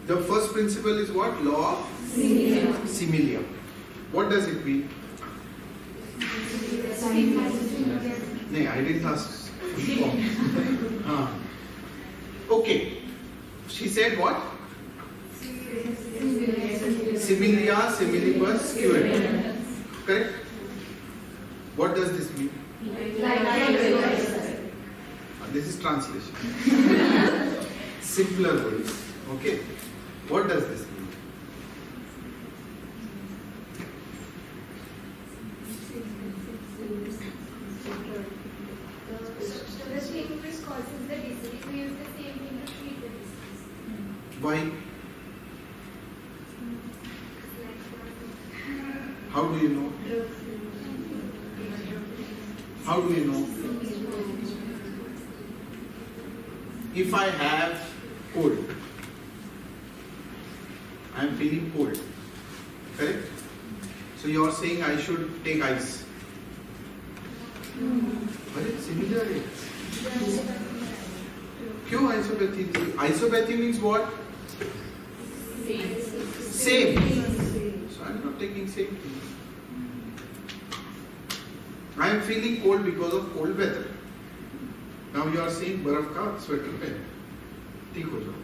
The first principle is what? Law of similia. What does it mean? No, I didn't ask. Okay. She said what? Similia similibus curat. Correct? What does this mean? This is translation. Simpler words. Okay. What does this mean? The thing which causes the disease, we use the same thing to treat the disease. Why? How do you know? How do you know? If I have cold, I am feeling cold. Correct? So you are saying I should take ice. But it's similar. क्यों आइसोपैथी थी? Isopathy means what? Same. So I am not taking same thing. I am feeling cold because of cold weather. Now you are saying बर्फ का sweater पहन, ठीक हो जाओ.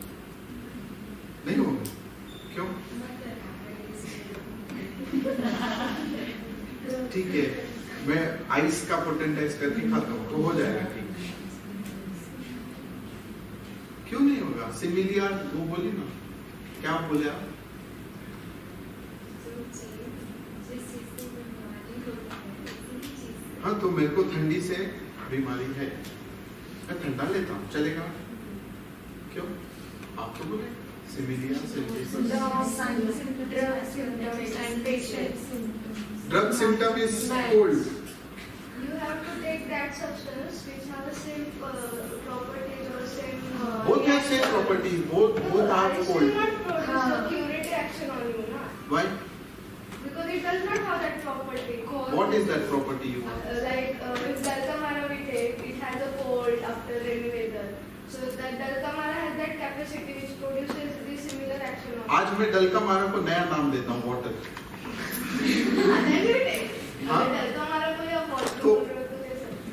नहीं होगा. क्यों? ठीक है, मैं आइस का पोटेंटाइज करके खाता हूँ तो हो जाएगा ठीक. क्यों नहीं होगा? सिमिलिया वो बोली ना, क्या बोले आप? हाँ, तो मेरे को ठंडी से बीमारी है, मैं ठंडा लेता हूँ, चलेगा? क्यों? आप तो बोले similia drug symptom is cold. You have to take that substance which have the same properties or same. Both have same properties. Both are It cold. will not produce a curative action on you, na? Why? Because it does not have that property. What is that property you want? If Dalkamara we take, it has a cold after rainy weather. So that Dalkamara has that capacity which produces this similar action on you. आज मैं डलकामारा को नया नाम देता हूँ, water. Then you take. हाँ? Dalkamara को या water तो- को ले सकते.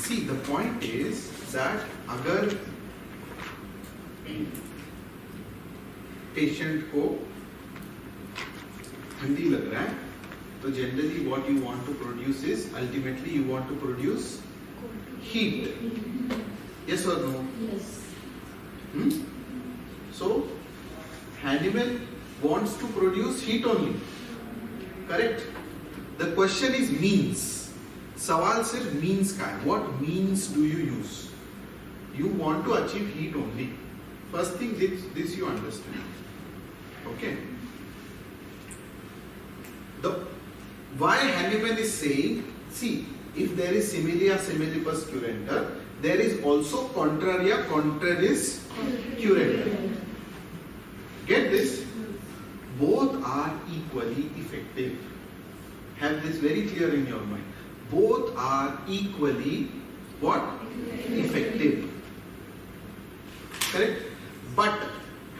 See, the point is that अगर पेशेंट को ठंडी लग रहा है, तो generally what you want to produce is ultimately you want to produce heat. Yes or no? Yes. So Hahnemann wants to produce heat only. Correct? The question is means. सवाल सिर्फ means का है. What means do you use? You want to achieve heat only. First thing this you understand. Okay. Why Hahnemann is saying, see, if there is similia similibus curenter, there is also contraria contraris curenter. Get this? Both are equally effective. Have this very clear in your mind. Both are equally what? Effective. Correct? But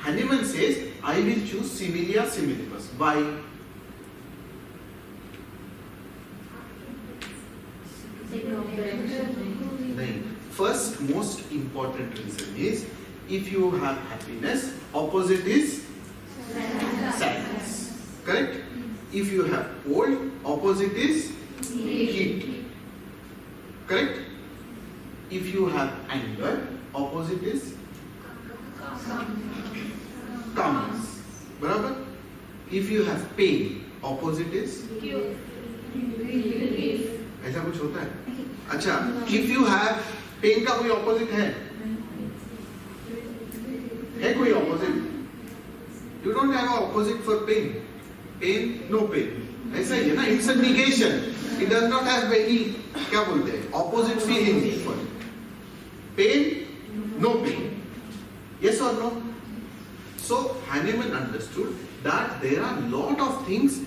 Hahnemann says, I will choose similia similibus. Why? नहीं. First most important reason is, if you have happiness, opposite is sadness. Correct? If you have cold, opposite is heat. Correct? If you have anger, opposite is calmness. बराबर? If you have pain, opposite is ऐसा कुछ होता है? अच्छा, if you have pain का कोई opposite है? है कोई opposite? You don't have an opposite for pain. Pain, no pain. ऐसा ही है ना? It's a negation. It does not have any, क्या बोलते हैं? Opposite feeling for it. Pain, no pain. Yes or no? So Hahnemann understood that there are lot of things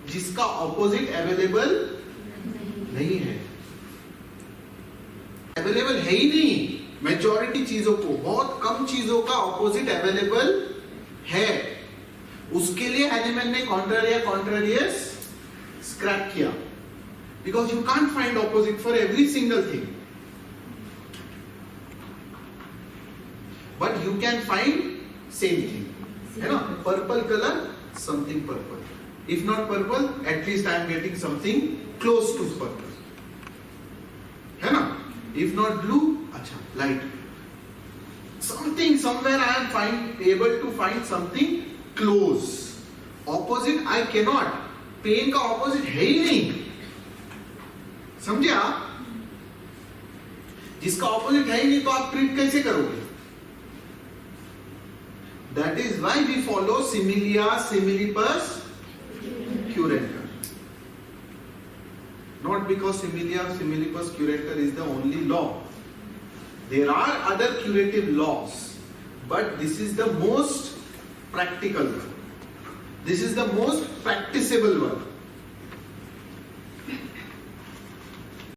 जिसका opposite available नहीं है. Available है ही नहीं. मेजॉरिटी चीजों को, बहुत कम चीजों का ऑपोजिट अवेलेबल है। उसके लिए हैनीमैन ने कॉन्ट्रारिया कॉन्ट्रारियस स्क्रैप किया, because you can't find opposite for every single thing, but you can find same thing, है ना? Purple colour, something purple, if not purple at least I am getting something close to purple, है ना? If not blue, अच्छा light, something somewhere I am find able to find something close. Opposite I can not, pen का opposite है ही नहीं, समझे आप? जिसका ऑपोजिट है ही नहीं तो आप ट्रीट कैसे करोगे? That is why we follow similia similibus curenter. Not because similia similibus curenter is the only law. There are other curative laws, but this is the most practical one. This is the most practicable one.